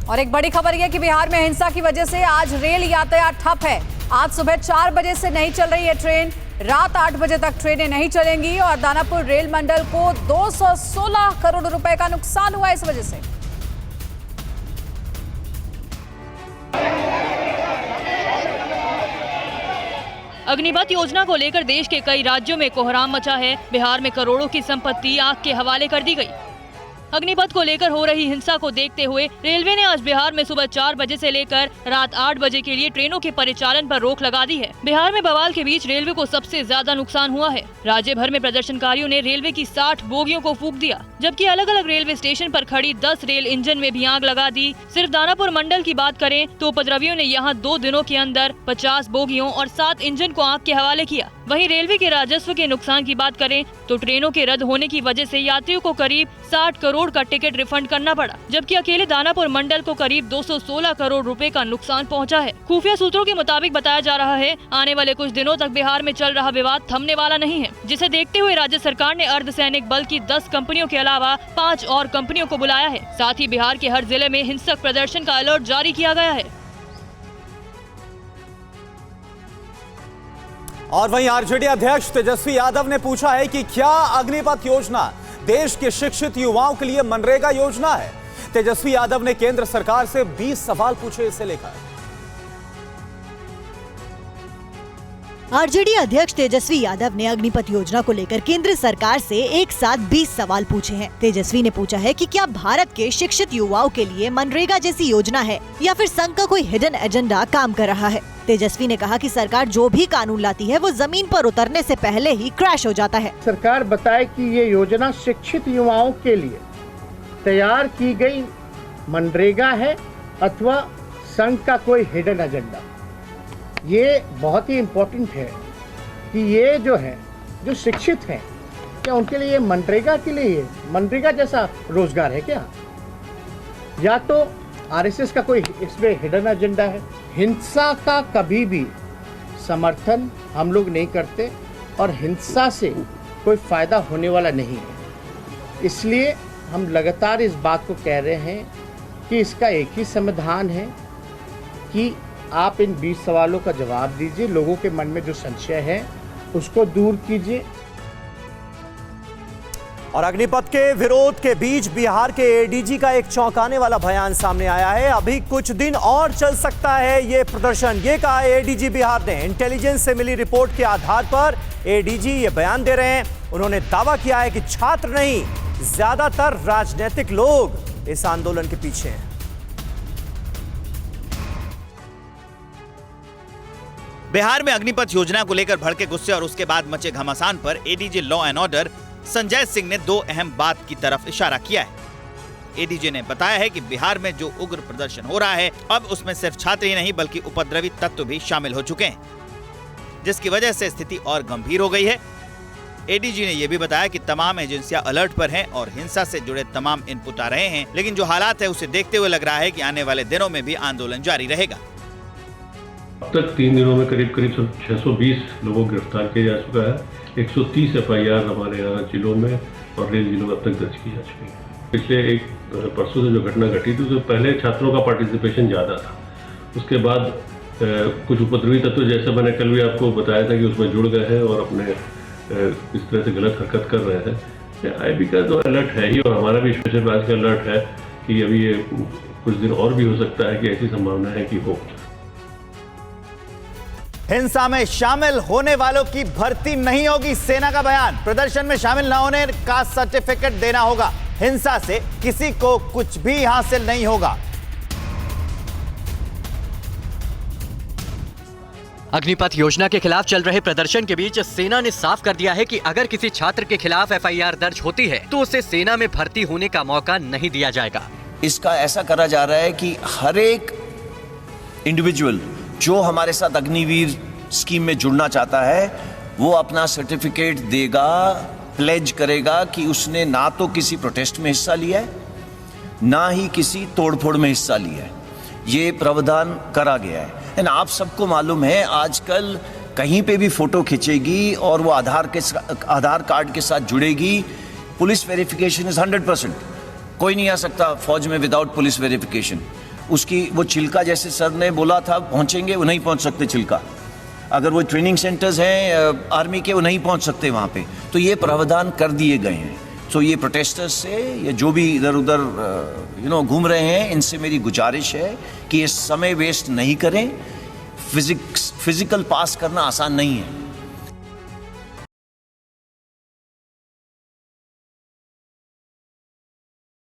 और एक बड़ी खबर यह कि बिहार में हिंसा की वजह से आज रेल यातायात ठप है। आज सुबह 4 बजे से नहीं चल रही है ट्रेन, रात 8 बजे तक ट्रेनें नहीं चलेंगी और दानापुर रेल मंडल को 216 करोड़ रुपए का नुकसान हुआ इस वजह से। अग्निपथ योजना को लेकर देश के कई राज्यों में कोहराम मचा है। बिहार में करोड़ों की संपत्ति आग के हवाले कर दी गई। अग्निपथ को लेकर हो रही हिंसा को देखते हुए रेलवे ने आज बिहार में सुबह 4 बजे से लेकर रात 8 बजे के लिए ट्रेनों के परिचालन पर रोक लगा दी है। बिहार में बवाल के बीच रेलवे को सबसे ज्यादा नुकसान हुआ है। राज्य भर में प्रदर्शनकारियों ने रेलवे की 60 बोगियों को फूंक दिया, जबकि अलग अलग रेलवे स्टेशन पर खड़ी 10 रेल इंजन में भी आग लगा दी। सिर्फ दानापुर मंडल की बात करें तो उपद्रवियों ने यहाँ 2 दिनों के अंदर 50 बोगियों और 7 इंजन को आग के हवाले किया। वहीं रेलवे के राजस्व के नुकसान की बात करें तो ट्रेनों के रद्द होने की वजह से यात्रियों को करीब 60 करोड़ का टिकट रिफंड करना पड़ा, जबकि अकेले दानापुर मंडल को करीब 216 करोड़ रुपए का नुकसान पहुंचा है। खुफिया सूत्रों के मुताबिक बताया जा रहा है आने वाले कुछ दिनों तक बिहार में चल रहा विवाद थमने वाला नहीं है, जिसे देखते हुए राज्य सरकार ने अर्धसैनिक बल की 10 कंपनियों के अलावा 5 और कंपनियों को बुलाया है। साथ ही बिहार के हर जिले में हिंसक प्रदर्शन का अलर्ट जारी किया गया है। और वहीं आरजेडी अध्यक्ष तेजस्वी यादव ने पूछा है कि क्या अग्निपथ योजना देश के शिक्षित युवाओं के लिए मनरेगा योजना है। तेजस्वी यादव ने केंद्र सरकार से 20 सवाल पूछे, इसे लेकर आरजेडी अध्यक्ष तेजस्वी यादव ने अग्निपथ योजना को लेकर केंद्र सरकार से एक साथ 20 सवाल पूछे हैं। तेजस्वी ने पूछा है कि क्या भारत के शिक्षित युवाओं के लिए मनरेगा जैसी योजना है या फिर संघ का कोई हिडन एजेंडा काम कर रहा है। तेजस्वी ने कहा कि सरकार जो भी कानून लाती है वो जमीन पर उतरने से पहले ही क्रैश हो जाता है। सरकार बताए कि ये योजना शिक्षित युवाओं के लिए तैयार की गई मनरेगा है अथवा संघ का कोई हिडन एजेंडा। ये बहुत ही इम्पोर्टेंट है कि ये जो है जो शिक्षित हैं क्या उनके लिए मनरेगा के लिए मनरेगा जैसा रोजगार है क्या, या तो आरएसएस का कोई इसमें हिडन एजेंडा है। हिंसा का कभी भी समर्थन हम लोग नहीं करते और हिंसा से कोई फायदा होने वाला नहीं है। इसलिए हम लगातार इस बात को कह रहे हैं कि इसका एक ही समाधान है कि आप इन 20 सवालों का जवाब दीजिए, लोगों के मन में जो संशय है उसको दूर कीजिए। और अग्निपथ के विरोध के बीच बिहार के एडीजी का एक चौंकाने वाला बयान सामने आया है। अभी कुछ दिन और चल सकता है ये प्रदर्शन, ये कहा एडीजी बिहार ने। इंटेलिजेंस से मिली रिपोर्ट के आधार पर एडीजी ये बयान दे रहे हैं। उन्होंने दावा किया है कि छात्र नहीं, ज्यादातर राजनीतिक लोग इस आंदोलन के पीछे हैं। बिहार में अग्निपथ योजना को लेकर भड़के गुस्से और उसके बाद मचे घमासान पर ADG law and order Sanjay Singh ने 2 अहम बात की तरफ इशारा किया है। एडीजी ने बताया है कि बिहार में जो उग्र प्रदर्शन हो रहा है अब उसमें सिर्फ छात्र ही नहीं बल्कि उपद्रवी तत्व भी शामिल हो चुके हैं, जिसकी वजह से स्थिति और गंभीर हो गई है। एडीजी ने यह भी बताया कि तमाम एजेंसियां अलर्ट पर हैं और हिंसा से जुड़े तमाम इनपुट आ रहे हैं, लेकिन जो हालात है उसे देखते हुए लग रहा है कि आने वाले दिनों में भी आंदोलन जारी रहेगा। अब तक 3 दिनों में करीब 620 लोगों को गिरफ्तार किया जा चुका है। 130 FIR हमारे यहाँ जिलों में और रेल जिलों में अब तक दर्ज की जा चुकी है। पिछले एक परसों से जो घटना घटी थी तो पहले छात्रों का पार्टिसिपेशन ज़्यादा था, उसके बाद कुछ उपद्रवी तत्व जैसे मैंने कल भी आपको बताया था कि उसमें जुड़ गए हैं और अपने इस तरह से गलत हरकत कर रहे हैं। IB का तो अलर्ट है ही और हमारा भी स्पेशल ब्रांच का अलर्ट है कि अभी ये कुछ दिन और भी हो सकता है कि ऐसी संभावना है कि हो। हिंसा में शामिल होने वालों की भर्ती नहीं होगी, सेना का बयान। प्रदर्शन में शामिल न होने का सर्टिफिकेट देना होगा। हिंसा से किसी को कुछ भी हासिल नहीं होगा। अग्निपथ योजना के खिलाफ चल रहे प्रदर्शन के बीच सेना ने साफ कर दिया है कि अगर किसी छात्र के खिलाफ FIR दर्ज होती है तो उसे सेना में भर्ती होने का मौका नहीं दिया जाएगा। इसका ऐसा करा जा रहा है कि हर एक इंडिविजुअल जो हमारे साथ अग्निवीर स्कीम में जुड़ना चाहता है वो अपना सर्टिफिकेट देगा, प्लेज करेगा कि उसने ना तो किसी प्रोटेस्ट में हिस्सा लिया है ना ही किसी तोड़फोड़ में हिस्सा लिया है। ये प्रावधान करा गया है। एंड आप सबको मालूम है आजकल कहीं पे भी फोटो खींचेगी और वो आधार कार्ड के साथ जुड़ेगी, पुलिस वेरिफिकेशन इज 100%। कोई नहीं आ सकता फौज में विदाउट पुलिस वेरिफिकेशन। उसकी वो चिल्का, जैसे सर ने बोला था पहुंचेंगे, वो नहीं पहुंच सकते चिल्का। अगर वो ट्रेनिंग सेंटर्स हैं आर्मी के, वो नहीं पहुंच सकते वहाँ पे। तो ये प्रावधान कर दिए गए हैं। तो ये प्रोटेस्टर्स से, ये जो भी इधर उधर घूम रहे हैं, इनसे मेरी गुजारिश है कि ये समय वेस्ट नहीं करें। फिजिकल पास करना आसान नहीं है।